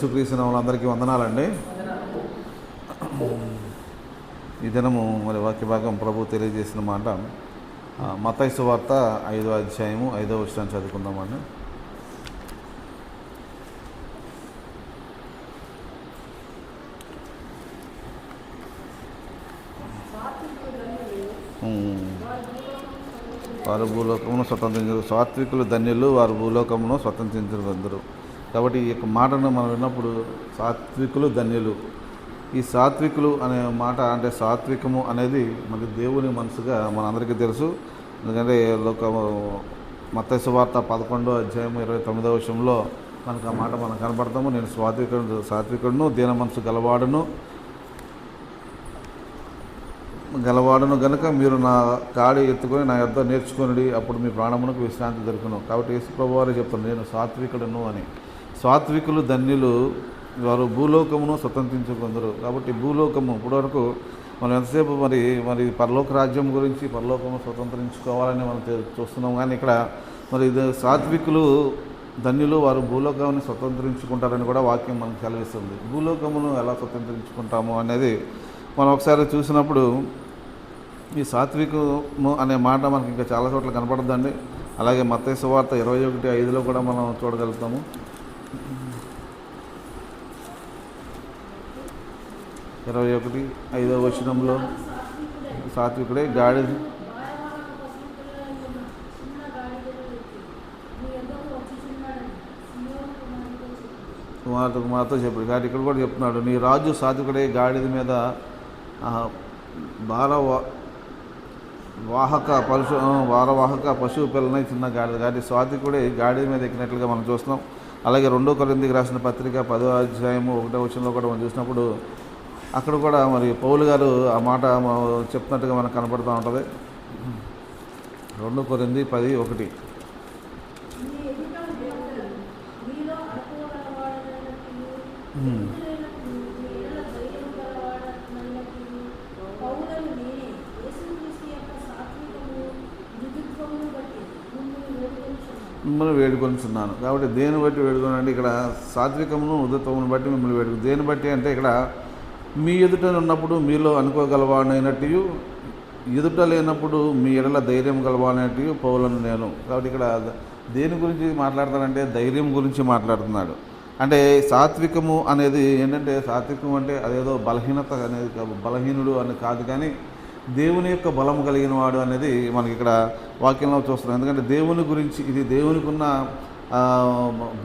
యేసుక్రీస్తు వాళ్ళందరికీ వందనాలండి. ఈ దినము మరి వాక్య భాగం ప్రభు తెలియజేసిన మాట మత్తయి సువార్త 5వ అధ్యాయము 5వ వచనం చదువుకుందామండి. వారు భూలోకమును స్వతంత్రించరు, సాత్వికులు ధన్యులు, వారు భూలోకమును స్వతంత్రించరు. కాబట్టి ఈ యొక్క మాటను మనం విన్నప్పుడు సాత్వికులు ధన్యులు, ఈ సాత్వికులు అనే మాట అంటే సాత్వికము అనేది మరి దేవుని మనసుగా మనందరికీ తెలుసు. ఎందుకంటే మత్తయి సువార్త 11వ అధ్యాయం 29వ వచనంలో మనకు ఆ మాట మనం కనపడతాము. నేను సాత్వికుడును దీన మనసు గలవాడును గనుక మీరు నా కాడి ఎత్తుకొని నా యొద్ద నేర్చుకొని అప్పుడు మీ ప్రాణమునకు విశ్రాంతి దొరుకును. కాబట్టి యేసు ప్రభువు వారే చెప్తాను, నేను సాత్వికుడును అని. సాత్వికులు ధన్యులు, వారు భూలోకమును స్వతంత్రించుకుందరు. కాబట్టి భూలోకము ఇప్పటివరకు మనం ఎంతసేపు మరి పరలోక రాజ్యం గురించి, పరలోకము స్వతంత్రించుకోవాలని మనం చూస్తున్నాం. కానీ ఇక్కడ మరి సాత్వికులు ధన్యులు, వారు భూలోకాన్ని స్వతంత్రించుకుంటారని కూడా వాక్యం మనకు సెలవిస్తుంది. భూలోకమును ఎలా స్వతంత్రించుకుంటాము అనేది మనం ఒకసారి చూసినప్పుడు ఈ సాత్వికము అనే మాట మనకి ఇంకా చాలా చోట్ల కనపడద్దండి. అలాగే మత్తయి సువార్త 21:5 కూడా మనం చూడగలుగుతాము. 21:5 వచనంలో సాత్వికుడే గాడిద కుమార్తెతో చెప్పాడు. కాబట్టి ఇక్కడ కూడా చెప్తున్నాడు, నీ రాజు సాత్వికుడే గాడిద మీద వారవాహక పశువు పిల్లనే చిన్న గాడిద. కాబట్టి సాత్వికుడే గాడిద మీద ఎక్కినట్లుగా మనం చూస్తున్నాం. అలాగే 2 కొరింథీయులకు రాసిన పత్రిక 10వ అధ్యాయము 1వ వచనంలో కూడా మనం చూసినప్పుడు అక్కడ కూడా మరి పౌలు గారు ఆ మాట చెప్తున్నట్టుగా మనకు కనపడుతూ ఉంటుంది. 2 కొరింథీ 10:1. మిమ్మల్ని వేడుకొనిచున్నాను. కాబట్టి దేని బట్టి వేడుకోనండి, ఇక్కడ సాత్వికమును మృదుత్వమును బట్టి మిమ్మల్ని వేడుకు. దేని బట్టి అంటే ఇక్కడ మీ ఎదుట ఉన్నప్పుడు మీలో అనుకోగలవాడైనట్టు, ఎదుట లేనప్పుడు మీ ఎడల ధైర్యం గలవాడైనట్టు పౌలను నేను. కాబట్టి ఇక్కడ దేని గురించి మాట్లాడతానంటే ధైర్యం గురించి మాట్లాడుతున్నాడు. అంటే సాత్వికము అనేది ఏంటంటే, సాత్వికం అంటే అదేదో బలహీనత అనేది, బలహీనుడు అని కాదు, కానీ దేవుని యొక్క బలము కలిగిన వాడు అనేది మనకి ఇక్కడ వాక్యంలో చూస్తున్నాం. ఎందుకంటే దేవుని గురించి, ఇది దేవునికి ఉన్న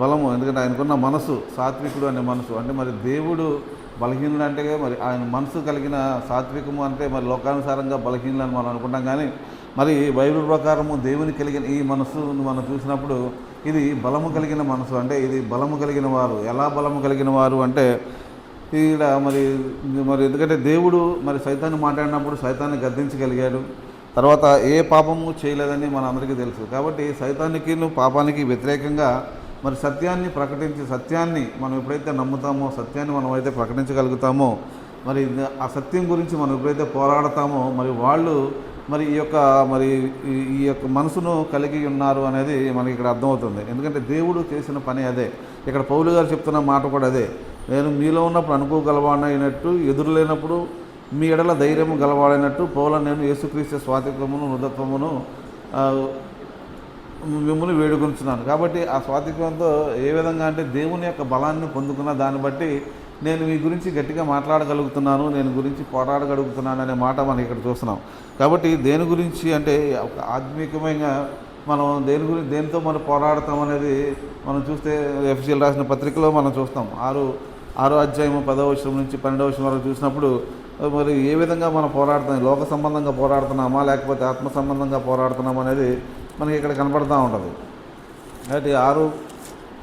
బలము. ఎందుకంటే ఆయనకున్న మనసు, సాత్వికుడు అనే మనసు అంటే మరి దేవుడు బలహీనుడు అంటే మరి ఆయన మనసు కలిగిన సాత్వికము అంటే మరి లోకానుసారంగా బలహీనులు అని మనం అనుకుంటాం. కానీ మరి బైబిల్ ప్రకారము దేవుని కలిగిన ఈ మనసును మనం చూసినప్పుడు ఇది బలము కలిగిన మనసు. అంటే ఇది బలము కలిగిన వారు. ఎలా బలము కలిగిన వారు అంటే ఇక్కడ మరి ఎందుకంటే దేవుడు మరి సైతాన్ని మాట్లాడినప్పుడు సైతాన్ని గద్దించగలిగాడు. తర్వాత ఏ పాపము చేయలేదని మన అందరికీ తెలుసు. కాబట్టి సైతానికి పాపానికి వ్యతిరేకంగా మరి సత్యాన్ని ప్రకటించి, సత్యాన్ని మనం ఎప్పుడైతే నమ్ముతామో, సత్యాన్ని మనం అయితే ప్రకటించగలుగుతామో, మరి ఆ సత్యం గురించి మనం ఎప్పుడైతే పోరాడతామో మరి వాళ్ళు మరి ఈ యొక్క మనసును కలిగి ఉన్నారు అనేది మనకి ఇక్కడ అర్థమవుతుంది. ఎందుకంటే దేవుడు చేసిన పని అదే. ఇక్కడ పౌలు గారు చెప్తున్న మాట కూడా అదే, నేను మీలో ఉన్నప్పుడు అనుకోగలవాడైనట్టు, ఎదురు లేనప్పుడు మీ ఎడల ధైర్యము గలవాడైనట్టు పౌలను నేను యేసుక్రీస్తు స్వాతిత్వమును మృదుత్వమును మిమ్మల్ని వేడుకొంచున్నాను. కాబట్టి ఆ స్వాతిత్వంతో ఏ విధంగా అంటే దేవుని యొక్క బలాన్ని పొందుకున్న దాన్ని బట్టి నేను మీ గురించి గట్టిగా మాట్లాడగలుగుతున్నాను, నేను గురించి పోరాడగలుగుతున్నాను అనే మాట మనం ఇక్కడ చూస్తున్నాం. కాబట్టి దేని గురించి అంటే ఒక ఆత్మీయమైన మనం దేనితో మనం పోరాడతాం అనేది మనం చూస్తే ఎఫ్ఎస్సీలు రాసిన పత్రికలో మనం చూస్తాం. 6వ అధ్యాయము 10వ వచనం నుంచి 12వ వచనం వరకు చూసినప్పుడు మరి ఏ విధంగా మనం పోరాడుతాం, లోక సంబంధంగా పోరాడుతున్నామా లేకపోతే ఆత్మ సంబంధంగా పోరాడుతున్నామా అనేది మనకి ఇక్కడ కనపడుతూ ఉంటుంది. అయితే 6వ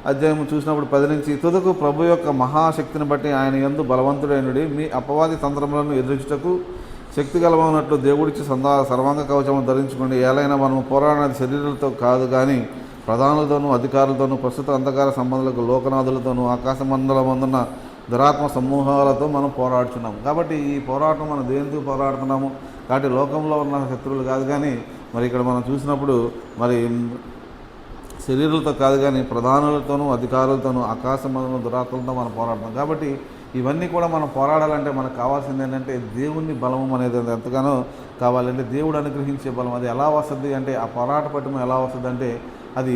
అధ్యాయం చూసినప్పుడు 10 నుంచి, తుదకు ప్రభు యొక్క మహాశక్తిని బట్టి ఆయన యందు బలవంతుడైనడి మీ అపవాది తంత్రములను ఎదుర్చుటకు శక్తి గలవనట్లు దేవుడిచ్చి సర్వాంగ కవచమును ధరించుకోండి. ఏలైనా మనం పోరాడినది శరీరాలతో కాదు, కానీ ప్రధానులతోనూ అధికారులతోనూ ప్రస్తుత అంధకార సంబంధాలకు లోకనాథులతోనూ ఆకాశ మండలమందున్న దురాత్మ సమూహాలతో మనం పోరాడుతున్నాము. కాబట్టి ఈ పోరాటం మనం దేనితో పోరాడుతున్నాము కాబట్టి లోకంలో ఉన్న శత్రువులు కాదు, కానీ మరి ఇక్కడ మనం చూసినప్పుడు మరి శరీరులతో కాదు కానీ ప్రధానులతోనూ అధికారులతోనూ ఆకాశమందున దురాత్మలతో మనం పోరాడుతాం. కాబట్టి ఇవన్నీ కూడా మనం పోరాడాలంటే మనకు కావాల్సింది ఏంటంటే దేవుని బలం అనేది ఎంతగానో కావాలంటే దేవుడు అనుగ్రహించే బలం. అది ఎలా వస్తుంది అంటే ఆ పోరాట పట్టుమ ఎలా వస్తుంది అంటే అది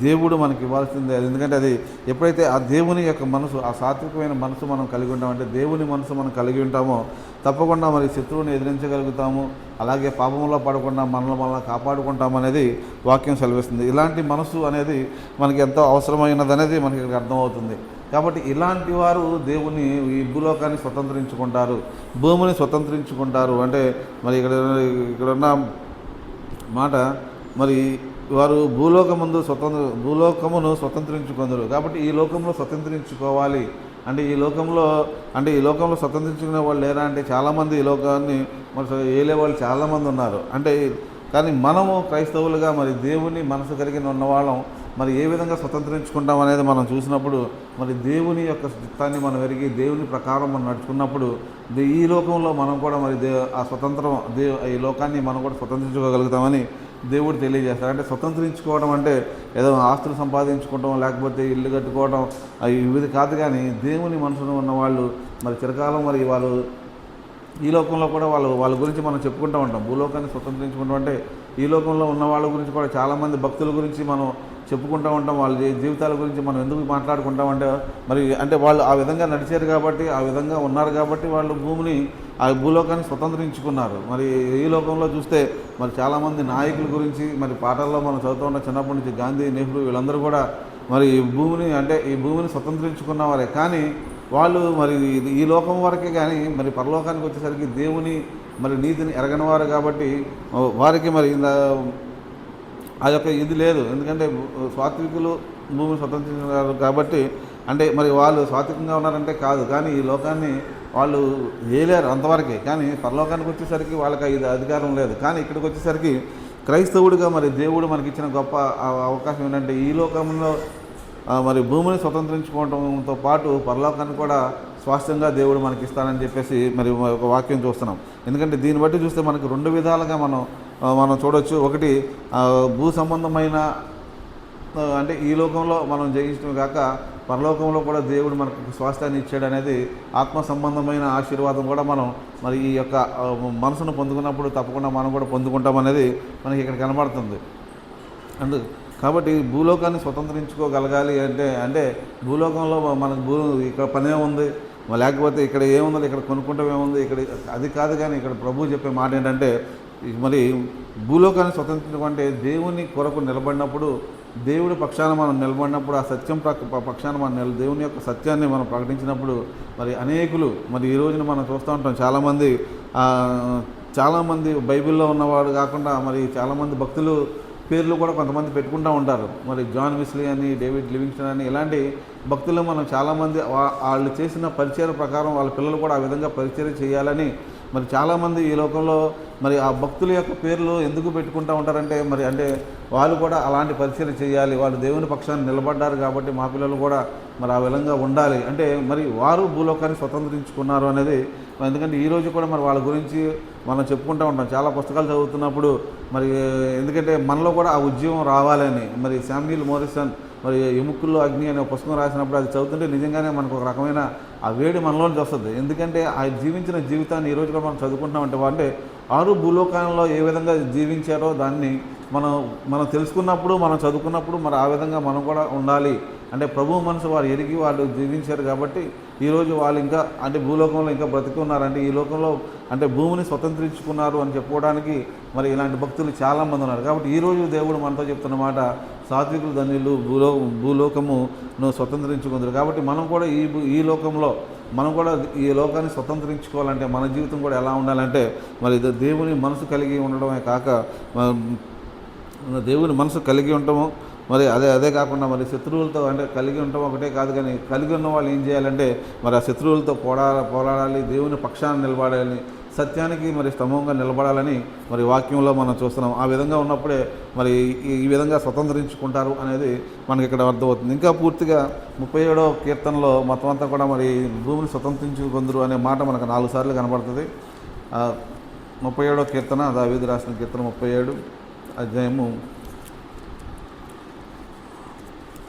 దేవుడు మనకి ఇవ్వాల్సిందే. ఎందుకంటే అది ఎప్పుడైతే ఆ దేవుని యొక్క మనసు, ఆ సాత్వికమైన మనసు మనం కలిగి ఉంటామంటే, దేవుని మనసు మనం కలిగి ఉంటామో తప్పకుండా మరి శత్రువుని ఎదిరించగలుగుతాము. అలాగే పాపంలో పడకుండా మనల్ని కాపాడుకుంటామనేది వాక్యం సెలవిస్తుంది. ఇలాంటి మనసు అనేది మనకి ఎంతో అవసరమైనది అనేది మనకి అర్థమవుతుంది. కాబట్టి ఇలాంటి వారు దేవుని ఈ భూలోకాన్ని స్వతంత్రించుకుంటారు, భూమిని స్వతంత్రించుకుంటారు. అంటే మరి ఇక్కడున్న మాట మరి వారు భూలోకమును స్వతంత్రించుకుందరు. కాబట్టి ఈ లోకంలో స్వతంత్రించుకోవాలి అంటే ఈ లోకంలో స్వతంత్రించుకునే వాళ్ళు లేరా అంటే చాలామంది ఈ లోకాన్ని మరి ఏలే వాళ్ళు చాలామంది ఉన్నారు. అంటే కానీ మనము క్రైస్తవులుగా మరి దేవుని మనసు కలిగిన ఉన్నవాళ్ళం మరి ఏ విధంగా స్వతంత్రించుకుంటాం అనేది మనం చూసినప్పుడు, మరి దేవుని యొక్క చిత్తాన్ని మనం ఎరిగి దేవుని ప్రకారం మనం నడుచుకున్నప్పుడు ఈ లోకంలో మనం కూడా మరి ఆ ఈ లోకాన్ని మనం కూడా స్వతంత్రించుకోగలుగుతామని దేవుడు తెలియజేస్తాడు. అంటే స్వతంత్రించుకోవడం అంటే ఏదో ఆస్తులు సంపాదించుకోవడం లేకపోతే ఇల్లు కట్టుకోవడం ఇవి కాదు. కానీ దేవుని మనసులో ఉన్న వాళ్ళు మరి చిరకాలం మరి వాళ్ళు ఈ లోకంలో కూడా వాళ్ళ గురించి మనం చెప్పుకుంటూ ఉంటాం. భూలోకాన్ని స్వతంత్రించుకుంటాం అంటే ఈ లోకంలో ఉన్న వాళ్ళ గురించి కూడా చాలామంది భక్తుల గురించి మనం చెప్పుకుంటూ ఉంటాం. వాళ్ళ జీవితాల గురించి మనం ఎందుకు మాట్లాడుకుంటామంటే మరి అంటే వాళ్ళు ఆ విధంగా నడిచారు కాబట్టి, ఆ విధంగా ఉన్నారు కాబట్టి వాళ్ళు ఆ భూలోకాన్ని స్వతంత్రించుకున్నారు. మరి ఈ లోకంలో చూస్తే మరి చాలామంది నాయకుల గురించి మరి పాటల్లో మనం చదువుతూ ఉన్న చిన్నప్పటి నుంచి గాంధీ, నెహ్రూ వీళ్ళందరూ కూడా మరి ఈ భూమిని స్వతంత్రించుకున్నవారే. కానీ వాళ్ళు మరి ఈ లోకం వరకే కానీ మరి పరలోకానికి వచ్చేసరికి దేవుని మరి నీతిని ఎరగనివారు కాబట్టి వారికి మరి ఆ యొక్క ఇది లేదు. ఎందుకంటే సాత్వికులు భూమిని స్వతంత్రించారు కాబట్టి అంటే మరి వాళ్ళు సాత్వికంగా ఉన్నారంటే కాదు, కానీ ఈ లోకాన్ని వాళ్ళు ఏలేరు అంతవరకే. కానీ పరలోకానికి వచ్చేసరికి వాళ్ళకి ఇది అధికారం లేదు. కానీ ఇక్కడికి వచ్చేసరికి క్రైస్తవుడిగా మరి దేవుడు మనకి ఇచ్చిన గొప్ప అవకాశం ఏంటంటే ఈ లోకంలో మరి భూమిని స్వతంత్రించుకోవడంతో పాటు పరలోకాన్ని కూడా స్వాస్థ్యంగా దేవుడు మనకి ఇస్తానని చెప్పేసి మరి ఒక వాక్యం చూస్తున్నాం. ఎందుకంటే దీన్ని బట్టి చూస్తే మనకు రెండు విధాలుగా మనం చూడవచ్చు. ఒకటి భూ సంబంధమైన అంటే ఈ లోకంలో మనం జయించడం కాక పరలోకంలో కూడా దేవుడు మనకు స్వాస్థ్యాన్ని ఇచ్చాడు అనేది ఆత్మ సంబంధమైన ఆశీర్వాదం కూడా మనం మరి ఈ యొక్క మనసును పొందుకున్నప్పుడు తప్పకుండా మనం కూడా పొందుకుంటాం అనేది మనకి ఇక్కడ కనబడుతుంది. కాబట్టి భూలోకాన్ని స్వతంత్రించుకోగలగాలి అంటే భూలోకంలో మనకు ఇక్కడ పనే ఉంది, లేకపోతే ఇక్కడ ఏముంది, ఇక్కడ కొనుక్కుంటాం ఏముంది, ఇక్కడ అది కాదు. కానీ ఇక్కడ ప్రభువు చెప్పే మాట ఏంటంటే మరి భూలోకాన్ని స్వతంత్రించుకుంటే దేవుని కొరకు నిలబడినప్పుడు, దేవుడి పక్షాన మనం నిలబడినప్పుడు, ఆ సత్యం పక్షాన మనం దేవుని యొక్క సత్యాన్ని మనం ప్రకటించినప్పుడు మరి అనేకులు మరి ఈ రోజున మనం చూస్తూ ఉంటాం. చాలామంది బైబిల్లో ఉన్నవాడు కాకుండా మరి చాలామంది భక్తులు పేర్లు కూడా కొంతమంది పెట్టుకుంటూ ఉంటారు. మరి జాన్ వెస్లీ అని, డేవిడ్ లివింగ్స్టన్ అని ఇలాంటి భక్తులు మనం చాలామంది వాళ్ళు చేసిన పరిచయం ప్రకారం వాళ్ళ పిల్లలు కూడా ఆ విధంగా పరిచయం చేయాలని మరి చాలామంది ఈ లోకంలో మరి ఆ భక్తుల యొక్క పేర్లు ఎందుకు పెట్టుకుంటూ ఉంటారంటే మరి అంటే వాళ్ళు కూడా అలాంటి పరిచయం చేయాలి, వాళ్ళు దేవుని పక్షాన్ని నిలబడ్డారు కాబట్టి మా పిల్లలు కూడా మరి ఆ విధంగా ఉండాలి అంటే మరి వారు భూలోకాన్ని స్వతంత్రించుకున్నారు అనేది. ఎందుకంటే ఈరోజు కూడా మరి వాళ్ళ గురించి మనం చెప్పుకుంటూ ఉంటాం. చాలా పుస్తకాలు చదువుతున్నప్పుడు మరి ఎందుకంటే మనలో కూడా ఆ ఉద్యమం రావాలని మరి శామ్యూల్ మోరిసన్ మరి ఎముకల్లో అగ్ని అనే పుస్తకం రాసినప్పుడు అది చదువుతుంటే నిజంగానే మనకు ఒక రకమైన ఆ వేడి మనలోంచి వస్తుంది. ఎందుకంటే ఆ జీవించిన జీవితాన్ని ఈరోజు కూడా మనం చదువుకుంటామంటే అంటే ఆరు భూలోకంలో ఏ విధంగా జీవించారో దాన్ని మనం తెలుసుకున్నప్పుడు, మనం చదువుకున్నప్పుడు మరి ఆ విధంగా మనం కూడా ఉండాలి. అంటే ప్రభువు మనసు వారు ఎరిగి వాళ్ళు జీవించారు కాబట్టి ఈరోజు వాళ్ళు ఇంకా అంటే భూలోకంలో ఇంకా బ్రతికి ఉన్నారంటే ఈ లోకంలో అంటే భూమిని స్వతంత్రించుకున్నారు అని చెప్పుకోవడానికి మరి ఇలాంటి భక్తులు చాలామంది ఉన్నారు. కాబట్టి ఈరోజు దేవుడు మనతో చెప్తున్నమాట, సాత్వికులు ధన్యులు భూలోకమును స్వతంత్రించుకుందరు. కాబట్టి మనం కూడా ఈ లోకంలో మనం కూడా ఈ లోకాన్ని స్వతంత్రించుకోవాలంటే మన జీవితం కూడా ఎలా ఉండాలంటే మరి దేవుని మనసు కలిగి ఉండడమే కాక దేవుని మనసు కలిగి ఉండటము మరి అదే కాకుండా మరి శత్రువులతో అంటే కలిగి ఉండటం ఒకటే కాదు, కానీ కలిగి ఉన్న వాళ్ళు ఏం చేయాలంటే మరి ఆ శత్రువులతో పోరాడాలి, దేవుని పక్షాన్ని నిలబడాలి, సత్యానికి మరి స్తంభంగా నిలబడాలని మరి వాక్యంలో మనం చూస్తున్నాం. ఆ విధంగా ఉన్నప్పుడే మరి ఈ విధంగా స్వతంత్రించుకుంటారు అనేది మనకి ఇక్కడ అర్థమవుతుంది. ఇంకా పూర్తిగా 37వ కీర్తనలో మొత్తం అంతా కూడా మరి భూమిని స్వతంత్రించుకుందరు అనే మాట మనకు 4 సార్లు కనబడుతుంది. 37వ కీర్తన దావీదు రాసిన కీర్తన 37 అధ్యాయము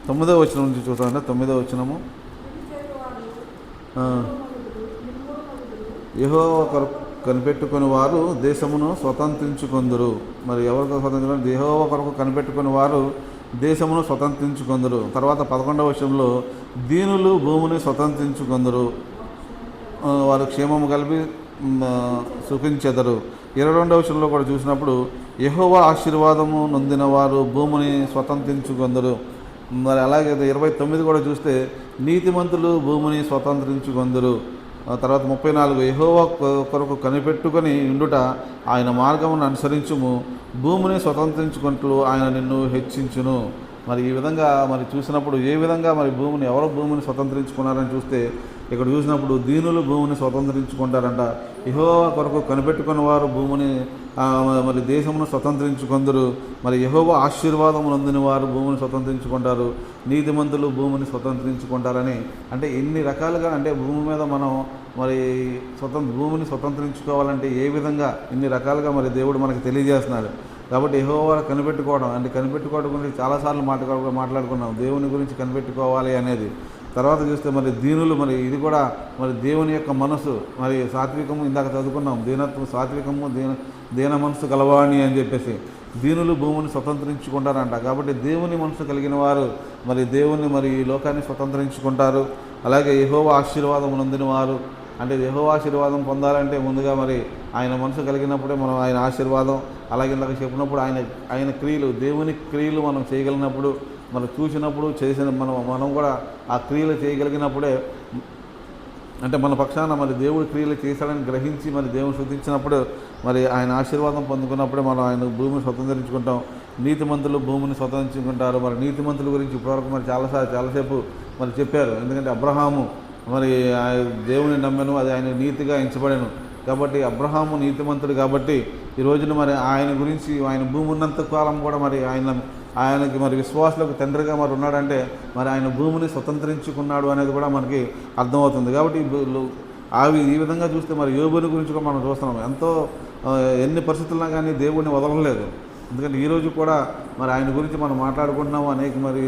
9వ వచనం నుంచి చూస్తామంటే 9వ వచనము. యెహోవా కొరకు కనిపెట్టుకుని వారు దేశమును స్వతంత్రించుకొందురు. మరి ఎవరికి స్వతంత్రం? యెహోవా కొరకు కనిపెట్టుకుని వారు దేశమును స్వతంత్రించుకొందురు. తర్వాత 11వ వచనంలో దీనులు భూమిని స్వతంత్రించుకొందురు, వారు క్షేమము కలిపి సుఖించెదరు. 22వ వచనంలో కూడా చూసినప్పుడు యెహోవా ఆశీర్వాదము నొందిన వారు భూమిని స్వతంత్రించుకొందురు. మరి అలాగే 29 కూడా చూస్తే నీతిమంతులు భూమిని స్వతంత్రించుకొందురు. తర్వాత 34 యెహోవా కొరకు కనిపెట్టుకొని ఉండుట, ఆయన మార్గమును అనుసరించుము, భూమిని స్వతంత్రించుకుంటూ ఆయన నిన్ను హెచ్చించును. మరి ఈ విధంగా మరి చూసినప్పుడు ఏ విధంగా మరి ఎవరు భూమిని స్వతంత్రించుకున్నారని చూస్తే ఇక్కడ చూసినప్పుడు దీనులు భూమిని స్వతంత్రించుకుంటారంట. యెహోవా కొరకు కనిపెట్టుకున్న వారు భూమిని మరి దేశమును స్వతంత్రించుకొందురు. మరి యెహోవా ఆశీర్వాదము నొందిన వారు భూమిని స్వతంత్రించుకుంటారు, నీతిమంతులు భూమిని స్వతంత్రించుకుంటారని. అంటే ఎన్ని రకాలుగా అంటే భూమి మీద మనం మరి భూమిని స్వతంత్రించుకోవాలంటే ఏ విధంగా ఇన్ని రకాలుగా మరి దేవుడు మనకి తెలియజేస్తున్నాడు. కాబట్టి యెహోవా కనిపెట్టుకోవడం అంటే కనిపెట్టుకోవడం గురించి చాలాసార్లు మాట్లాడుకున్నాం, దేవుని గురించి కనిపెట్టుకోవాలి అనేది. తర్వాత చూస్తే మరి దీనులు, మరి ఇది కూడా మరి దేవుని యొక్క మనసు, మరి సాత్వికము ఇందాక చదువుకున్నాం, దీనత్వం సాత్వికము దీన మనసు గలవాణి అని చెప్పేసి దీనులు భూమిని స్వతంత్రించుకుంటారంట. కాబట్టి దేవుని మనసు కలిగిన వారు మరి దేవుని మరి ఈ లోకాన్ని స్వతంత్రించుకుంటారు. అలాగే యెహోవా ఆశీర్వాదం నొందిన వారు అంటే యెహోవా ఆశీర్వాదం పొందాలంటే ముందుగా మరి ఆయన మనసు కలిగినప్పుడే మనం ఆయన ఆశీర్వాదం, అలాగే ఇందాక చెప్పినప్పుడు ఆయన క్రియలు, దేవుని క్రియలు మనం చేయగలిగినప్పుడు, మనం చూసినప్పుడు చేసిన మనం కూడా ఆ క్రియలు చేయగలిగినప్పుడే అంటే మన పక్షాన మరి దేవుడి క్రియలు చేశాడని గ్రహించి మరి దేవుని శుద్ధించినప్పుడు మరి ఆయన ఆశీర్వాదం పొందుకున్నప్పుడే మనం ఆయన భూమిని స్వతంత్రించుకుంటాం. నీతిమంతులు భూమిని స్వతంత్రించుకుంటారు. మరి నీతిమంతుల గురించి ఇప్పటివరకు మరి చాలాసేపు మరి చెప్పారు. ఎందుకంటే అబ్రహాము మరి దేవుని నమ్మెను, అది ఆయన నీతిగా ఎంచబడెను. కాబట్టి అబ్రహాము నీతిమంతుడు. కాబట్టి ఈ రోజున మరి ఆయన గురించి ఆయన భూమి ఉన్నంత కాలం కూడా మరి ఆయనకి మరి విశ్వాసులకు తండ్రిగా మరి ఉన్నాడంటే మరి ఆయన భూమిని స్వతంత్రించుకున్నాడు అనేది కూడా మనకి అర్థమవుతుంది. కాబట్టి ఈ విధంగా చూస్తే మరి యోబుని గురించి కూడా మనం చూస్తున్నాం. ఎన్ని పరిస్థితుల్లో కానీ దేవుడిని వదలలేదు. ఎందుకంటే ఈరోజు కూడా మరి ఆయన గురించి మనం మాట్లాడుకుంటున్నాము, అనేక మరి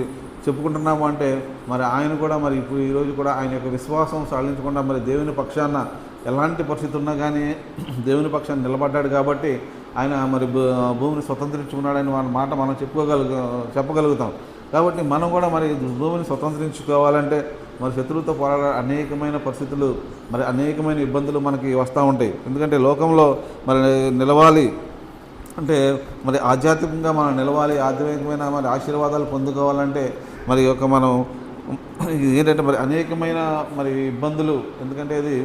చెప్పుకుంటున్నాము. అంటే మరి ఆయన కూడా మరి ఇప్పుడు ఈరోజు కూడా ఆయన యొక్క విశ్వాసం సాధించకుండా మరి దేవుని పక్షాన ఎలాంటి పరిస్థితి ఉన్నా కానీ దేవుని పక్షాన్ని నిలబడ్డాడు. కాబట్టి ఆయన మరి భూమిని స్వతంత్రించుకున్నాడని మన మాట మనం చెప్పగలుగుతాం. కాబట్టి మనం కూడా మరి భూమిని స్వతంత్రించుకోవాలంటే మరి శత్రువుతో పోరాడే అనేకమైన పరిస్థితులు, మరి అనేకమైన ఇబ్బందులు మనకి వస్తూ ఉంటాయి. ఎందుకంటే లోకంలో మరి నిలవాలి అంటే మరి ఆధ్యాత్మికంగా మనం నిలవాలి, ఆధ్యాత్మికమైన మరి ఆశీర్వాదాలు పొందుకోవాలంటే మరి మనం ఏంటంటే మరి అనేకమైన మరి ఇబ్బందులు, ఎందుకంటే ఇది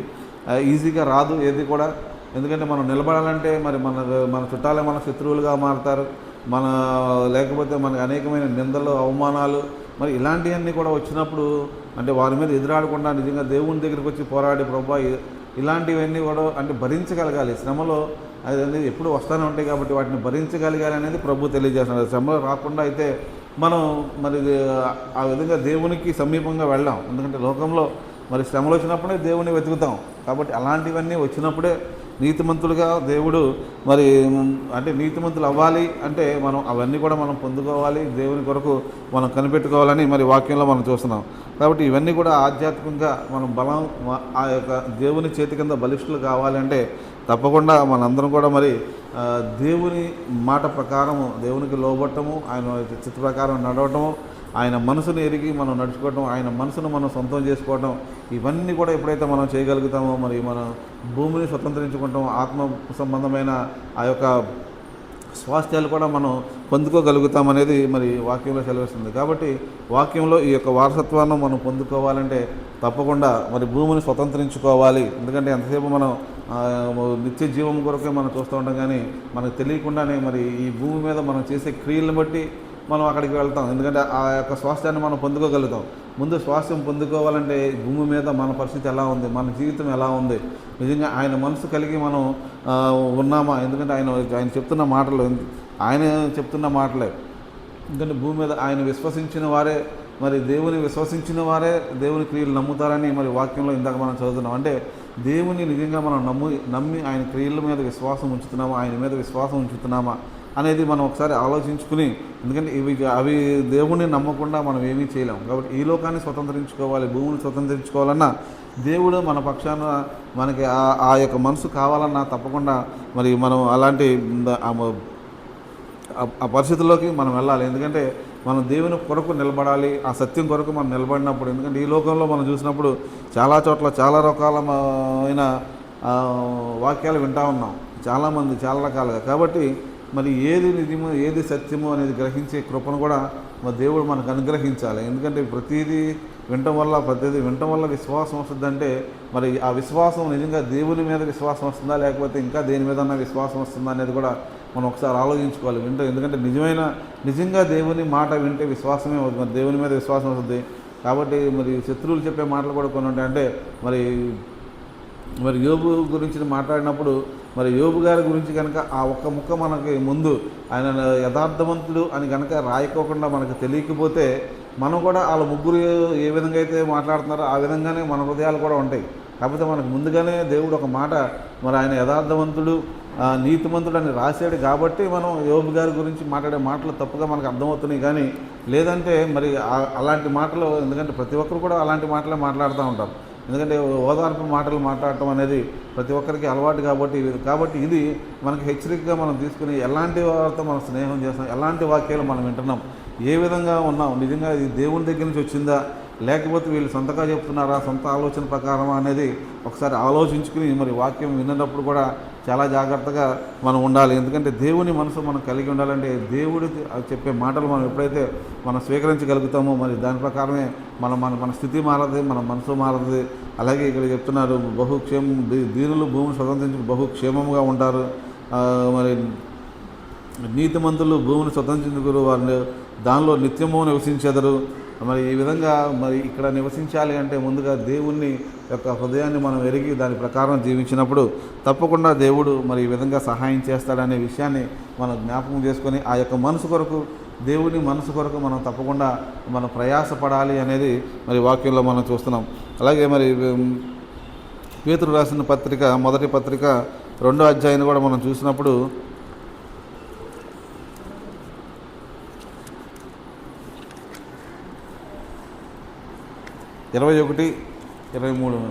ఈజీగా రాదు ఏది కూడా. ఎందుకంటే మనం నిలబడాలంటే మరి మన చుట్టాలే మన శత్రువులుగా మారుతారు, లేకపోతే మనకు అనేకమైన నిందలు, అవమానాలు మరి ఇలాంటివన్నీ కూడా వచ్చినప్పుడు అంటే వారి మీద ఎదురాడకుండా నిజంగా దేవుని దగ్గరికి వచ్చి పోరాడి ప్రభా ఇలాంటివన్నీ కూడా అంటే భరించగలగాలి. శ్రమలో అది ఎప్పుడు వస్తూనే ఉంటాయి కాబట్టి వాటిని భరించగలగాలి అనేది ప్రభు తెలియజేస్తున్నారు. శ్రమలు రాకుండా అయితే మనం మరి ఆ విధంగా దేవునికి సమీపంగా వెళ్ళాం. ఎందుకంటే లోకంలో మరి శ్రమలు వచ్చినప్పుడే దేవుని వెతుకుతాం. కాబట్టి అలాంటివన్నీ వచ్చినప్పుడే నీతిమంతులుగా దేవుడు మరి అంటే నీతిమంతులు అవ్వాలి అంటే మనం అవన్నీ కూడా మనం పొందుకోవాలి, దేవుని కొరకు మనం కనిపెట్టుకోవాలని మరి వాక్యంలో మనం చూస్తున్నాం. కాబట్టి ఇవన్నీ కూడా ఆధ్యాత్మికంగా మనం ఆ యొక్క దేవుని చేతి కింద బలిష్ఠులు కావాలంటే తప్పకుండా మనందరం కూడా మరి దేవుని మాట ప్రకారము దేవునికి లోబట్టము, ఆయన చిత్త ప్రకారం నడవటము, ఆయన మనసును ఎరిగి మనం నడుచుకోవటం, ఆయన మనసును మనం సొంతం చేసుకోవటం, ఇవన్నీ కూడా ఎప్పుడైతే మనం చేయగలుగుతామో మరి మన భూమిని స్వతంత్రించుకుంటాం, ఆత్మ సంబంధమైన ఆ యొక్క స్వాస్థ్యాలు కూడా మనం పొందుకోగలుగుతామనేది మరి వాక్యంలో సెలవిస్తుంది. కాబట్టి వాక్యంలో ఈ యొక్క వారసత్వాన్ని మనం పొందుకోవాలంటే తప్పకుండా మరి భూమిని స్వతంత్రించుకోవాలి. ఎందుకంటే ఎంతసేపు మనం నిత్య జీవం కొరకే మనం చూస్తూ ఉంటాం, కానీ మనకు తెలియకుండానే మరి ఈ భూమి మీద మనం చేసే క్రియలను బట్టి మనం అక్కడికి వెళ్తాం. ఎందుకంటే ఆ యొక్క స్వాస్థ్యాన్ని మనం పొందుకోగలుగుతాం. ముందు స్వాస్థ్యం పొందుకోవాలంటే భూమి మీద మన పరిస్థితి ఎలా ఉంది, మన జీవితం ఎలా ఉంది, నిజంగా ఆయన మనసు కలిగి మనం ఉన్నామా? ఎందుకంటే ఆయన చెప్తున్న మాటలే ఎందుకంటే భూమి మీద ఆయన విశ్వసించిన వారే మరి దేవుని విశ్వసించిన వారే దేవుని క్రియలు నమ్ముతారని మరి వాక్యంలో ఇందాక మనం చదువుతున్నాం. అంటే దేవుని నిజంగా మనం నమ్మి ఆయన క్రియల మీద విశ్వాసం ఉంచుతున్నామా, ఆయన మీద విశ్వాసం ఉంచుతున్నామా అనేది మనం ఒకసారి ఆలోచించుకుని, ఎందుకంటే అవి దేవుణ్ణి నమ్మకుండా మనం ఏమీ చేయలేం. కాబట్టి ఈ లోకాన్ని స్వతంత్రించుకోవాలి, భూమిని స్వతంత్రించుకోవాలన్నా దేవుడు మన పక్షాన మనకి ఆ యొక్క మనసు కావాలన్నా తప్పకుండా మరి మనం అలాంటి ఆ పరిస్థితుల్లోకి మనం వెళ్ళాలి. ఎందుకంటే మనం దేవుని కొరకు నిలబడాలి, ఆ సత్యం కొరకు మనం నిలబడినప్పుడు. ఎందుకంటే ఈ లోకంలో మనం చూసినప్పుడు చాలా చోట్ల చాలా రకాలమైన వాక్యాలు వింటూ ఉన్నాం, చాలామంది చాలా రకాలుగా. కాబట్టి మరి ఏది నిజమో ఏది సత్యమో అనేది గ్రహించే కృపను కూడా మరి దేవుడు మనకు అనుగ్రహించాలి. ఎందుకంటే ప్రతిదీ వినటం వల్ల విశ్వాసం వస్తుందంటే మరి ఆ విశ్వాసం నిజంగా దేవుని మీద విశ్వాసం వస్తుందా, లేకపోతే ఇంకా దేని మీద విశ్వాసం వస్తుందా అనేది కూడా మనం ఒకసారి ఆలోచించుకోవాలి. ఎందుకంటే నిజంగా దేవుని మాట వింటే విశ్వాసమే అవుతుంది, మరి దేవుని మీద విశ్వాసం వస్తుంది. కాబట్టి మరి శత్రువులు చెప్పే మాటలు కూడా కొన్ని ఉంటాయి. అంటే మరి యోబు గురించి మాట్లాడినప్పుడు మరి యోబు గారి గురించి కనుక ఆ ఒక్క ముక్క మనకి ముందు ఆయన యథార్థవంతుడు అని కనుక రాయకోకుండా మనకు తెలియకపోతే మనం కూడా వాళ్ళ ముగ్గురు ఏ విధంగా అయితే మాట్లాడుతున్నారో ఆ విధంగానే మన హృదయాలు కూడా ఉంటాయి. కాకపోతే మనకు ముందుగానే దేవుడు ఒక మాట మరి ఆయన యథార్థవంతుడు నీతిమంతుడు అని రాశాడు కాబట్టి మనం యోబు గారి గురించి మాట్లాడే మాటలు తప్పుగా మనకు అర్థమవుతున్నాయి. కానీ లేదంటే మరి అలాంటి మాటలు, ఎందుకంటే ప్రతి ఒక్కరు కూడా అలాంటి మాటలే మాట్లాడుతూ ఉంటారు. ఎందుకంటే ఓదార్పు మాటలు మాట్లాడటం అనేది ప్రతి ఒక్కరికి అలవాటు కాబట్టి ఇది మనకి హెచ్చరికగా మనం తీసుకుని ఎలాంటి వారితో మనం స్నేహం చేస్తాం, ఎలాంటి వాక్యాలు మనం వింటున్నాం, ఏ విధంగా ఉన్నాం, నిజంగా ఇది దేవుని దగ్గర నుంచి వచ్చిందా లేకపోతే వీళ్ళు సొంతగా చెప్తున్నారా, సొంత ఆలోచన ప్రకారమా అనేది ఒకసారి ఆలోచించుకుని మరి వాక్యం విన్నప్పుడు కూడా చాలా జాగ్రత్తగా మనం ఉండాలి. ఎందుకంటే దేవుని మనసు మనం కలిగి ఉండాలంటే దేవుడు చెప్పే మాటలు మనం ఎప్పుడైతే మనం స్వీకరించగలుగుతామో మరి దాని ప్రకారమే మన స్థితి మారదు, మన మనసు మారదు. అలాగే ఇక్కడ చెప్తున్నారు దీనులు భూమిని స్వతంత్రించి బహుక్షేమంగా ఉంటారు. మరి నీతిమంతులు భూమిని స్వతంత్రించుకుని వారిని దానిలో నిత్యము నివసించెదరు. మరి ఈ విధంగా మరి ఇక్కడ నివసించాలి అంటే ముందుగా దేవుని యొక్క హృదయాన్ని మనం ఎరిగి దాని ప్రకారం జీవించినప్పుడు తప్పకుండా దేవుడు మరి ఈ విధంగా సహాయం చేస్తాడనే విషయాన్ని మనం జ్ఞాపకం చేసుకొని ఆ యొక్క మనసు కొరకు, దేవుని మనసు కొరకు మనం తప్పకుండా మనం ప్రయాసపడాలి అనేది మరి వాక్యంలో మనం చూస్తున్నాం. అలాగే మరి పేతురు రాసిన పత్రిక మొదటి పత్రిక 2వ అధ్యాయాన్ని కూడా మనం చూసినప్పుడు 21, 23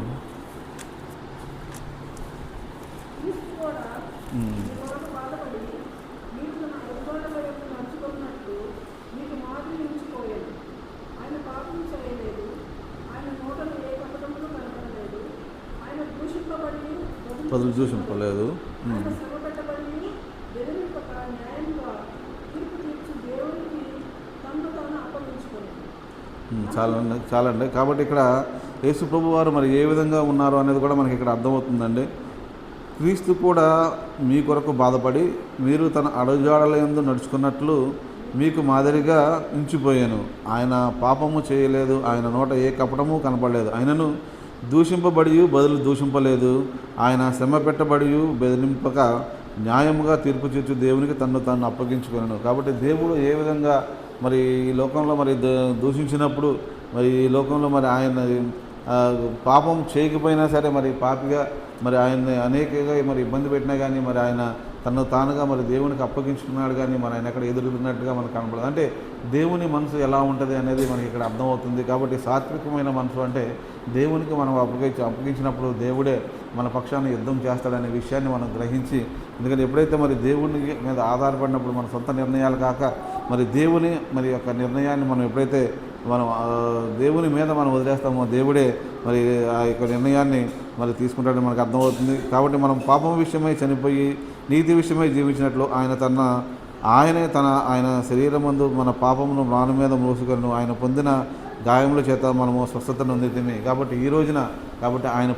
బదులు దూషింపలేదు. చాలండి. కాబట్టి ఇక్కడ యేసు ప్రభు వారు మరి ఏ విధంగా ఉన్నారు అనేది కూడా మనకి ఇక్కడ అర్థమవుతుందండి. క్రీస్తు కూడా మీ కొరకు బాధపడి మీరు తన అడుగుజాడలయందు నడుచుకున్నట్లు మీకు మాదిరిగా ఉంచిపోయాను. ఆయన పాపము చేయలేదు, ఆయన నోట ఏ కపటము కనపడలేదు. ఆయనను దూషింపబడి బదులు దూషింపలేదు. ఆయన శ్రమ పెట్టబడి బెదిరింపక న్యాయముగా తీర్పు తీర్చు దేవునికి తను అప్పగించుకున్నాను. కాబట్టి దేవుడు ఏ విధంగా మరి ఈ లోకంలో మరి దూషించినప్పుడు మరి ఈ లోకంలో మరి ఆయన పాపం చేయకపోయినా సరే మరి పాపిగా మరి ఆయన్ని అనేకగా మరి ఇబ్బంది పెట్టినా కానీ మరి ఆయన తను తానుగా మరి దేవునికి అప్పగించుకున్నాడు. కానీ మరి ఆయన ఎక్కడ ఎదురున్నట్టుగా మనకు కనపడదు. అంటే దేవుని మనసు ఎలా ఉంటుంది అనేది మనకి ఇక్కడ అర్థమవుతుంది. కాబట్టి సాత్వికమైన మనసు అంటే దేవునికి మనం అప్పగించినప్పుడు దేవుడే మన పక్షాన్ని యుద్ధం చేస్తాడనే విషయాన్ని మనం గ్రహించి, ఎందుకంటే ఎప్పుడైతే మరి దేవుని మీద ఆధారపడినప్పుడు మన సొంత నిర్ణయాలు కాక మరి దేవుని మరి యొక్క నిర్ణయాన్ని మనం ఎప్పుడైతే మనం దేవుని మీద మనం వదిలేస్తామో దేవుడే మరి ఆ యొక్క నిర్ణయాన్ని మరి తీసుకుంటాడని మనకు అర్థమవుతుంది. కాబట్టి మనం పాపం విషయమై చనిపోయి నీతి విషయమై జీవించినట్లు ఆయన శరీరమందు మన పాపమును మ్రాను మీద మోసుకొను. ఆయన పొందిన గాయముల చేత మనము స్వస్థతను పొందితమే. కాబట్టి ఈ రోజున ఆయన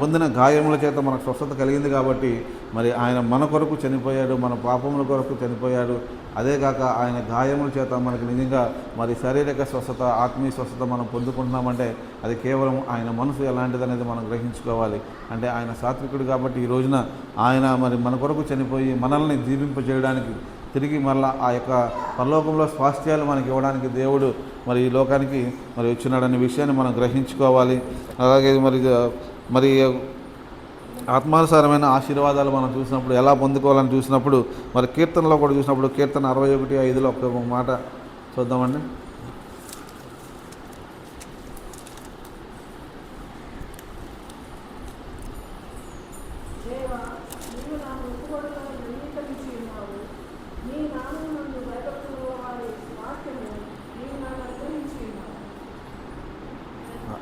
పొందిన గాయముల చేత మనకు స్వస్థత కలిగింది. కాబట్టి మరి ఆయన మన కొరకు చనిపోయాడు, మన పాపముల కొరకు చనిపోయాడు. అదే కాక ఆయన గాయముల చేత మనకి నిజంగా మరి శారీరక స్వస్థత, ఆత్మీయ స్వస్థత మనం పొందుకుంటున్నామంటే అది కేవలం ఆయన మనసు ఎలాంటిది అనేది మనం గ్రహించుకోవాలి. అంటే ఆయన సాత్వికుడు కాబట్టి ఈ రోజున ఆయన మరి మన కొరకు చనిపోయి మనల్ని జీవింపజేయడానికి తిరిగి మళ్ళీ ఆ యొక్క పరలోకంలో స్వాస్థ్యాలు మనకి ఇవ్వడానికి దేవుడు మరి ఈ లోకానికి మరి వచ్చినాడనే విషయాన్ని మనం గ్రహించుకోవాలి. అలాగే మరి ఆత్మానుసారమైన ఆశీర్వాదాలు మనం చూసినప్పుడు ఎలా పొందుకోవాలని చూసినప్పుడు మరి కీర్తనలో కూడా చూసినప్పుడు కీర్తన 61:5లో ఒక మాట చూద్దామండి.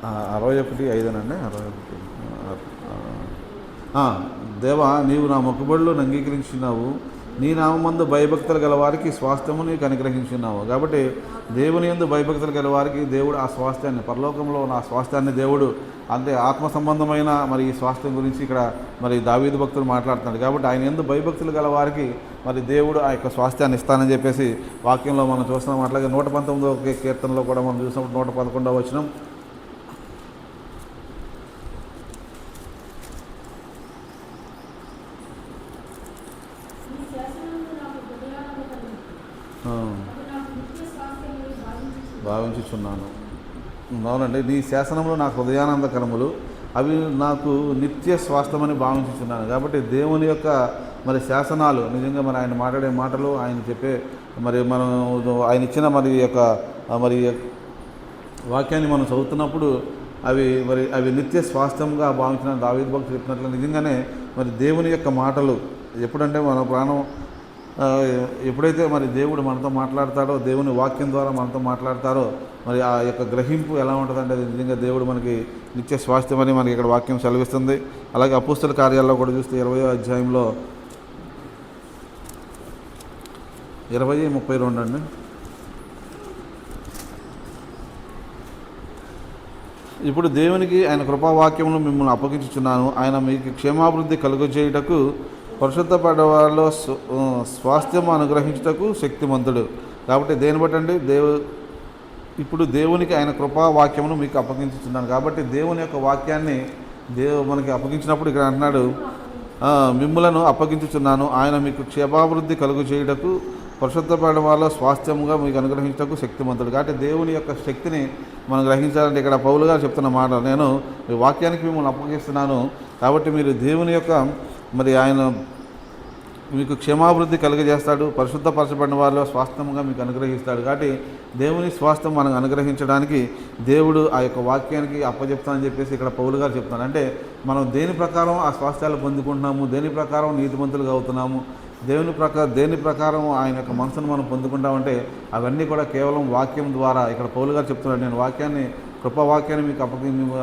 ఆ, 61:5నండి. 61 దేవా, నీవు నా మొక్కుబడులను అంగీకరించున్నావు, నీ నామందు భయభక్తులు గల వారికి స్వాస్థ్యము నీకు అనుగ్రహించున్నావు. కాబట్టి దేవుని యందు భయభక్తులు గల వారికి దేవుడు ఆ స్వాస్థ్యాన్ని, పరలోకంలో ఉన్న ఆ స్వాస్థ్యాన్ని దేవుడు, అంటే ఆత్మ సంబంధమైన మరి ఈ స్వాస్థ్యం గురించి ఇక్కడ మరి దావీదు భక్తులు మాట్లాడుతున్నాడు. కాబట్టి ఆయన యందు భయభక్తులు గల వారికి మరి దేవుడు ఆ యొక్క స్వాస్థ్యాన్ని ఇస్తానని చెప్పేసి వాక్యంలో మనం చూస్తున్నాం. అట్లాగే 119వ కీర్తనలో కూడా మనం చూసినప్పుడు 111వ వచనం, భావించుచున్నాను. అవునండి, నీ శాసనములు నాకు హృదయానందకరములు, అవి నాకు నిత్య స్వాస్థ్యమని భావించుచున్నాను. కాబట్టి దేవుని యొక్క మరి శాసనాలు నిజంగా మరి ఆయన మాట్లాడే మాటలు, ఆయన చెప్పే మరి మనం ఆయన ఇచ్చిన మరి యొక్క మరి వాక్యాన్ని మనం చదువుతున్నప్పుడు అవి నిత్య స్వాస్థ్యంగా భావించిన దావీదు భక్తుడు చెప్పినట్లు నిజంగానే మరి దేవుని యొక్క మాటలు ఎప్పుడంటే మన ప్రాణం ఎప్పుడైతే మరి దేవుడు మనతో మాట్లాడతాడో, దేవుని వాక్యం ద్వారా మనతో మాట్లాడతారో మరి ఆ యొక్క గ్రహింపు ఎలా ఉంటుందంటే అది నిజంగా దేవుడు మనకి నిత్య స్వాస్థ్యం అని మనకి ఇక్కడ వాక్యం సెలవిస్తుంది. అలాగే అపోస్తల కార్యాల్లో కూడా చూస్తే 20వ అధ్యాయంలో 20:32 అండి. ఇప్పుడు దేవునికి ఆయన కృపావాక్యమును మిమ్మల్ని అప్పగించుచున్నాను, ఆయన మీకు క్షేమాభివృద్ధి కలుగజేయుటకు పరిశుద్ధపడ్డవారిలో స్వాస్థ్యము అనుగ్రహించుటకు శక్తిమంతుడు. కాబట్టి దేని బట్టండి ఇప్పుడు దేవునికి ఆయన కృపావాక్యమును మీకు అప్పగించుచున్నాను. కాబట్టి దేవుని యొక్క వాక్యాన్ని మనకి అప్పగించినప్పుడు ఇక్కడ అంటున్నాడు, మిమ్ములను అప్పగించుచున్నాను, ఆయన మీకు క్షేమాభివృద్ధి కలుగు చేయుటకు పరిశుద్ధపడిన వాళ్ళ స్వాస్థ్యముగా మీకు అనుగ్రహించటకు శక్తిమంతుడు. కాబట్టి దేవుని యొక్క శక్తిని మనం గ్రహించాలంటే ఇక్కడ పౌలు గారు చెప్తున్న మాట, నేను ఈ వాక్యానికి మిమ్మల్ని అప్పగిస్తున్నాను కాబట్టి మీరు దేవుని యొక్క మరి ఆయన మీకు క్షేమాభివృద్ధి కలుగజేస్తాడు, పరిశుద్ధపరచబడిన వారిలో స్వాస్థ్యంగా మీకు అనుగ్రహిస్తాడు. కాబట్టి దేవుని స్వాస్థ్యం మనం అనుగ్రహించడానికి దేవుడు ఆ యొక్క వాక్యానికి అప్పచెప్తానని చెప్పేసి ఇక్కడ పౌలు గారు చెప్తాను. అంటే మనం దేని ప్రకారం ఆ స్వాస్థ్యాలు పొందుకుంటున్నాము, దేని ప్రకారం నీతిమంతులుగా అవుతున్నాము, దేని ప్రకారం ఆయన యొక్క మనసును మనం పొందుకుంటామంటే అవన్నీ కూడా కేవలం వాక్యం ద్వారా. ఇక్కడ పౌలు గారు చెప్తున్నాడు, నేను వాక్యాన్ని కృపవాక్యాన్ని మీకు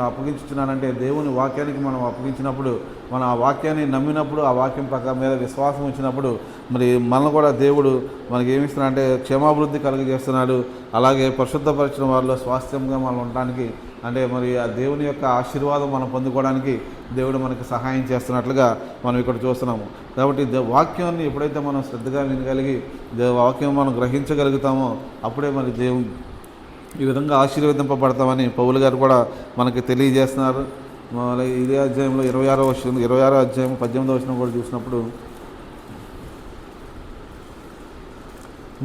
అప్పగించుతున్నానంటే దేవుని వాక్యానికి మనం అప్పగించినప్పుడు, మనం ఆ వాక్యాన్ని నమ్మినప్పుడు, ఆ వాక్యం ప్రకారం మీద విశ్వాసం ఉంచినప్పుడు మరి మనల్ని కూడా దేవుడు మనకి ఏమిస్తున్నాడు అంటే క్షేమాభివృద్ధి కలుగజేస్తున్నాడు. అలాగే పరిశుద్ధపరిచిన వారిలో స్వాస్థ్యంగా మనం ఉండడానికి, అంటే మరి ఆ దేవుని యొక్క ఆశీర్వాదం మనం పొందుకోవడానికి దేవుడు మనకి సహాయం చేస్తున్నట్లుగా మనం ఇక్కడ చూస్తున్నాము. కాబట్టి వాక్యాన్ని ఎప్పుడైతే మనం శ్రద్ధగా వినగలిగి వాక్యం మనం గ్రహించగలుగుతామో అప్పుడే మరి ఈ విధంగా ఆశీర్వదింపబడతామని పౌలు గారు కూడా మనకి తెలియజేస్తున్నారు. ఇదే అధ్యాయంలో 26వ అధ్యాయం 18వ వచనం కూడా చూసినప్పుడు,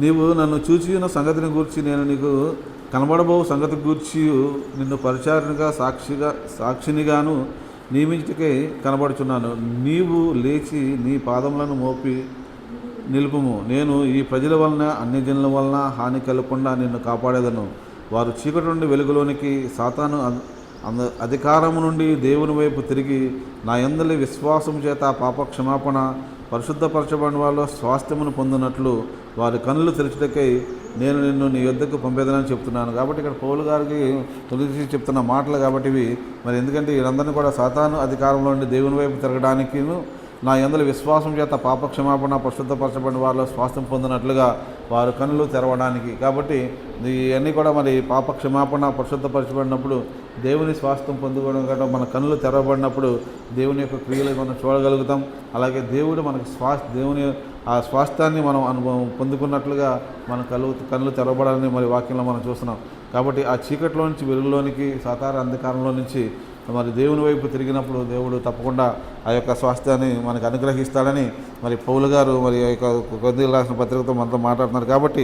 నీవు నన్ను చూచిన సంగతిని గూర్చి నేను నీకు కనబడబో సంగతి గూర్చి నిన్ను పరిచారణగా సాక్షినిగాను నియమించటకే కనబడుచున్నాను. నీవు లేచి నీ పాదములను మోపి నిలుపుము, నేను ఈ ప్రజల వలన అన్యజనుల వలన హాని కలగకుండా నిన్ను కాపాడేదను. వారు చీకటి నుండి వెలుగులోనికి, సాతాను అధికారము నుండి దేవుని వైపు తిరిగి నా యందలి విశ్వాసము చేత పాప క్షమాపణ పరిశుద్ధపరచబడిన వాళ్ళు స్వాస్థ్యమును పొందినట్లు వారి కన్నులు తెరచుటకై నేను నిన్ను నీ యొద్దకు పంపేదనని చెప్తున్నాను. కాబట్టి ఇక్కడ పౌలు గారికి తొలిచి చెప్తున్న మాటలు కాబట్టి ఇవి మరి ఎందుకంటే వీరందరినీ కూడా సాతాను అధికారంలో నుండి దేవుని వైపు తిరగడానికి, నా యందలి విశ్వాసం చేత పాప క్షమాపణ పరిశుద్ధపరచబడిన వారిలో స్వాస్థ్యం పొందినట్లుగా వారు కన్నులు తెరవడానికి. కాబట్టి ఇవన్నీ కూడా మరి పాప క్షమాపణ పరిశుద్ధపరచబడినప్పుడు దేవుని స్వాస్థ్యం పొందుకోవడం కంటే మన కన్నులు తెరవబడినప్పుడు దేవుని యొక్క క్రియలు మనం చూడగలుగుతాం. అలాగే దేవుడు మనకి దేవుని ఆ స్వాస్థ్యాన్ని మనం పొందుకున్నట్లుగా మన కన్నులు తెరవబడాలని మరి వాక్యంలో మనం చూస్తున్నాం. కాబట్టి ఆ చీకట్లో నుంచి వెలుగులోనికి, సాతార అంధకారంలో నుంచి మరి దేవుని వైపు తిరిగినప్పుడు దేవుడు తప్పకుండా ఆ యొక్క స్వాస్థ్యాన్ని మనకు అనుగ్రహిస్తాడని మరి పౌలు గారు మరి ఆ యొక్క కొద్దిగా రాసిన పత్రికతో మనతో మాట్లాడుతున్నారు. కాబట్టి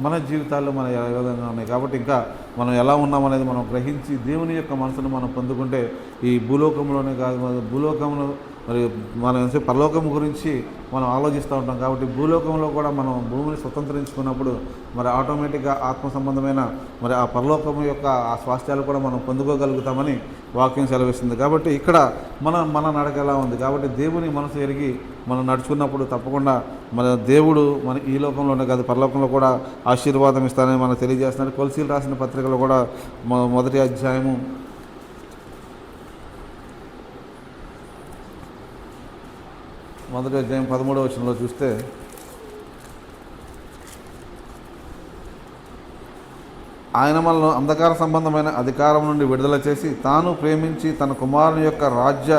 మన జీవితాల్లో మన ఏ విధంగా ఉన్నాయి కాబట్టి ఇంకా మనం ఎలా ఉన్నామనేది మనం గ్రహించి దేవుని యొక్క మనసును మనం పొందుకుంటే ఈ భూలోకంలోనే కాదు, భూలోకంలో మరి మనం పరలోకం గురించి మనం ఆలోచిస్తూ ఉంటాం. కాబట్టి భూలోకంలో కూడా మనం భూమిని స్వతంత్రించుకున్నప్పుడు మరి ఆటోమేటిక్గా ఆత్మ సంబంధమైన మరి ఆ పరలోకం యొక్క ఆ స్వాస్థ్యాలు కూడా మనం పొందుకోగలుగుతామని వాక్యం సెలవిస్తుంది. కాబట్టి ఇక్కడ మన నడక ఎలా ఉంది కాబట్టి దేవుని మనసు ఎరిగి మనం నడుచుకున్నప్పుడు తప్పకుండా మన దేవుడు మన ఈ లోకంలోనే కాదు పరలోకంలో కూడా ఆశీర్వాదం ఇస్తానని మనకు తెలియజేస్తున్నాడు. కొలసీలు రాసిన పత్రికలో కూడా మొదటి అధ్యాయము 13వ వచనంలో చూస్తే ఆయన మనల్ని అంధకార సంబంధమైన అధికారం నుండి విడుదల చేసి తాను ప్రేమించి తన కుమారుని యొక్క రాజ్య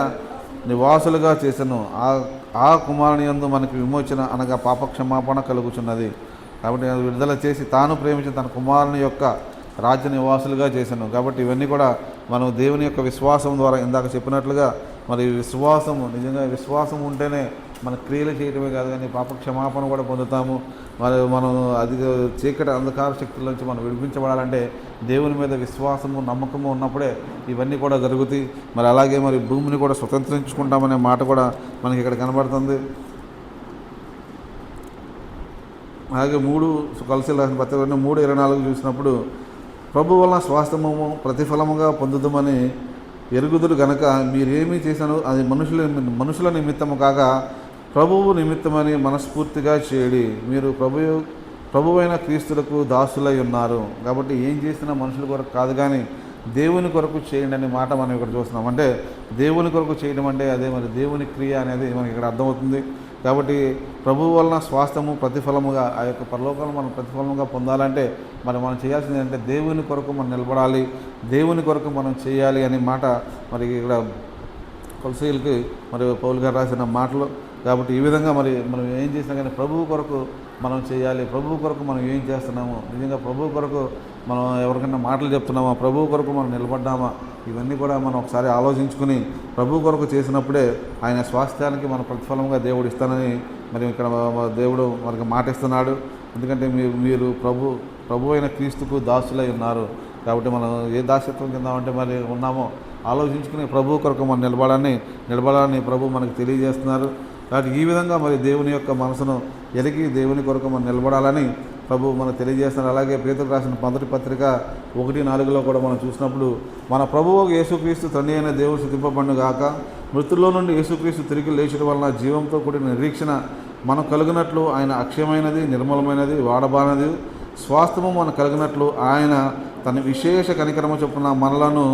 నివాసులుగా చేసెను. ఆ కుమారుని యందు మనకి విమోచన అనగా పాపక్షమాపణ కలుగుచున్నది. కాబట్టి విడుదల చేసి తాను ప్రేమించి తన కుమారుని యొక్క రాజ్య నివాసులుగా చేశాను. కాబట్టి ఇవన్నీ కూడా మనం దేవుని యొక్క విశ్వాసం ద్వారా ఇందాక చెప్పినట్లుగా మరి విశ్వాసము నిజంగా విశ్వాసం ఉంటేనే మన క్రియలు చేయడమే కాదు కానీ పాప క్షమాపణ కూడా పొందుతాము. మనం అది చీకటి అంధకార శక్తుల నుంచి మనం విడిపించబడాలంటే దేవుని మీద విశ్వాసము నమ్మకము ఉన్నప్పుడే ఇవన్నీ కూడా జరుగుతాయి. మరి అలాగే మరి భూమిని కూడా స్వతంత్రించుకుంటామనే మాట కూడా మనకి ఇక్కడ కనబడుతుంది. అలాగే 3 కొలసీలు రాసిన పత్రిక 3:24 చూసినప్పుడు ప్రభు వలన స్వాస్థ్యము ప్రతిఫలముగా పొందుదామని ఎరుగుదురు గనక మీరేమీ చేశాను అది మనుషుల నిమిత్తము కాక ప్రభువు నిమిత్తమని మనస్ఫూర్తిగా చేయడి. మీరు ప్రభువైన క్రీస్తులకు దాసులై ఉన్నారు. కాబట్టి ఏం చేసినా మనుషుల కొరకు కాదు కానీ దేవుని కొరకు చేయండి అనే మాట మనం ఇక్కడ చూస్తున్నాం. అంటే దేవుని కొరకు చేయడం అంటే అదే మరి దేవుని క్రియ అనేది మనకి ఇక్కడ అర్థమవుతుంది. కాబట్టి ప్రభువు వలన స్వాస్థ్యము ప్రతిఫలముగా ఆ యొక్క పరలోకాలను మనం ప్రతిఫలముగా పొందాలంటే మనం చేయాల్సింది అంటే దేవుని కొరకు మనం నిలబడాలి, దేవుని కొరకు మనం చేయాలి అనే మాట మరి ఇక్కడ కొలసీయులకి మరి పౌలు గారు రాసిన మాటలు. కాబట్టి ఈ విధంగా మరి మనం ఏం చేసినా కానీ ప్రభువు కొరకు మనం చేయాలి. ప్రభువు కొరకు మనం ఏం చేస్తున్నాము, నిజంగా ప్రభువు కొరకు మనం ఎవరికైనా మాటలు చెప్తున్నామా, ప్రభువు కొరకు మనం నిలబడ్డామా, ఇవన్నీ కూడా మనం ఒకసారి ఆలోచించుకుని ప్రభువు కొరకు చేసినప్పుడే ఆయన స్వాస్థ్యానికి మన ప్రతిఫలంగా దేవుడు ఇస్తానని మరి ఇక్కడ దేవుడు మనకు మాట ఇస్తున్నాడు. ఎందుకంటే మీరు ప్రభు అయిన క్రీస్తుకు దాసులై ఉన్నారు. కాబట్టి మనం ఏ దాస్యత్వం కిందామంటే మరి ఉన్నామో ఆలోచించుకుని ప్రభు కొరకు మనం నిలబడాలని ప్రభు మనకు తెలియజేస్తున్నారు. కాబట్టి ఈ విధంగా మరి దేవుని యొక్క మనసును ఎరిగి దేవుని కొరకు మనం నిలబడాలని ప్రభు మనకు తెలియజేస్తున్నారు. అలాగే పేతురు రాసిన మొదటి పత్రిక 1:4 కూడా మనం చూసినప్పుడు మన ప్రభువు యేసుక్రీస్తు తండ్రి అయిన దేవుడు స్తుతింపబడును గాక, మృతుల్లో నుండి యేసుక్రీస్తు తిరిగి లేచడం వలన జీవంతో కూడిన నిరీక్షణ మనం కలిగినట్లు ఆయన అక్షయమైనది, నిర్మలమైనది, వాడబానది స్వాస్థ్యము మనం కలిగినట్లు ఆయన తన విశేష కనికరము చొప్పున మనలను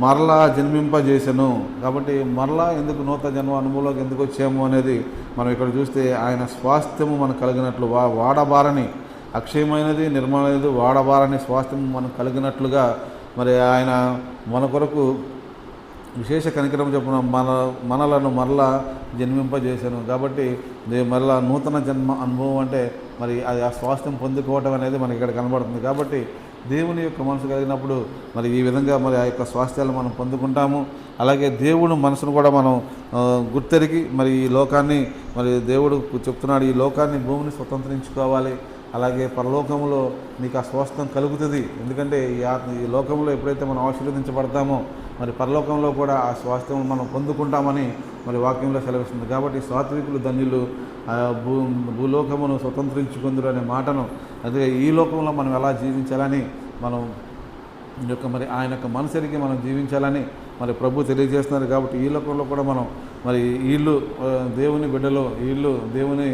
మరలా జన్మింపజేసెను. కాబట్టి మరలా ఎందుకు నూతన జన్మ అనుభవంలోకి ఎందుకు వచ్చాము అనేది మనం ఇక్కడ చూస్తే ఆయన స్వాస్థ్యము మనకు కలిగినట్లు వాడబారని అక్షయమైనది, నిర్మలమైనది, వాడబారని స్వాస్థ్యము మనకు కలిగినట్లుగా మరి ఆయన మన కొరకు విశేష కనికరం చొప్పున మనలను మరలా జన్మింపజేశాను. కాబట్టి మరలా నూతన జన్మ అనుభవం అంటే మరి అది ఆ స్వాస్థ్యం పొందుకోవటం అనేది మనకి ఇక్కడ కనబడుతుంది. కాబట్టి దేవుని యొక్క మనసు కలిగినప్పుడు మరి ఈ విధంగా మరి ఆ యొక్క స్వాస్థ్యాలు మనం పొందుకుంటాము. అలాగే దేవుడు మనసును కూడా మనం గుర్తెరిగి మరి ఈ లోకాన్ని మరి దేవుడు చెప్తున్నాడు, ఈ లోకాన్ని భూమిని స్వతంత్రించుకోవాలి. అలాగే పరలోకంలో నీకు ఆ స్వాస్థ్యం కలుగుతుంది. ఎందుకంటే ఈ లోకంలో ఎప్పుడైతే మనం ఆశీర్వదించబడతామో మరి పరలోకంలో కూడా ఆ స్వాస్థ్యం మనం పొందుకుంటామని మరి వాక్యంలో సెలవిస్తుంది. కాబట్టి సాత్వికులు ధన్యులు భూలోకమును స్వతంత్రించుకుందరు అనే మాటను అదే ఈ లోకంలో మనం ఎలా జీవించాలని మనం యొక్క మరి ఆయన యొక్క మనసరికి మనం జీవించాలని మరి ప్రభు తెలియజేస్తున్నారు. కాబట్టి ఈ లోకంలో కూడా మనం మరి వీళ్ళు దేవుని బిడ్డలు, వీళ్ళు దేవుని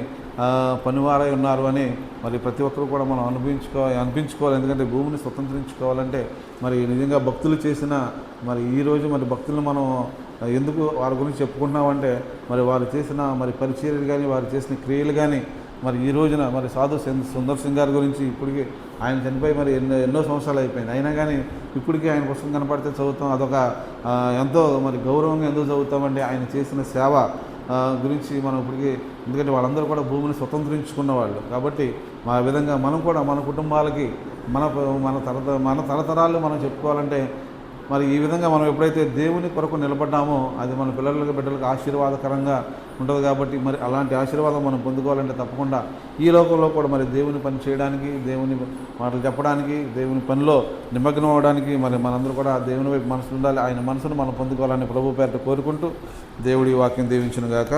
పనివారై ఉన్నారు అని మరి ప్రతి ఒక్కరు కూడా మనం అనిపించుకోవాలి. ఎందుకంటే భూమిని స్వతంత్రించుకోవాలంటే మరి నిజంగా భక్తులు చేసిన మరి ఈరోజు మరి భక్తులను మనం ఎందుకు వారి గురించి చెప్పుకుంటున్నామంటే మరి వారు చేసిన మరి పరిచర్యలు కానీ వారు చేసిన క్రియలు కానీ మరి ఈ రోజున మరి సాధు సుందర్ సింగ్ గారి గురించి ఇప్పటికీ ఆయన చనిపోయి మరి ఎన్నో సంవత్సరాలు అయిపోయింది. అయినా కానీ ఇప్పటికీ ఆయన పుస్తకం కనపడితే చదువుతాం. అదొక ఎంతో మరి గౌరవంగా ఎందుకు చదువుతామంటే ఆయన చేసిన సేవ గురించి మనం ఇప్పటికీ, ఎందుకంటే వాళ్ళందరూ కూడా భూమిని స్వతంత్రించుకున్న వాళ్ళు. కాబట్టి మా విధంగా మనం కూడా మన కుటుంబాలకి మన తరతరాలు మనం చెప్పుకోవాలంటే మరి ఈ విధంగా మనం ఎప్పుడైతే దేవుని కొరకు నిలబడ్డామో అది మన బిడ్డలకు ఆశీర్వాదకరంగా ఉంటుంది. కాబట్టి మరి అలాంటి ఆశీర్వాదం మనం పొందుకోవాలంటే తప్పకుండా ఈ లోకంలో కూడా మరి దేవుని పని చేయడానికి, దేవుని మాటలు చెప్పడానికి, దేవుని పనిలో నిమగ్నం అవ్వడానికి మరి మనందరూ కూడా దేవుని వైపు మనసు ఉండాలి. ఆయన మనసును మనం పొందుకోవాలని ప్రభు పేరిట కోరుకుంటూ దేవుడి వాక్యం దీవించును గాక.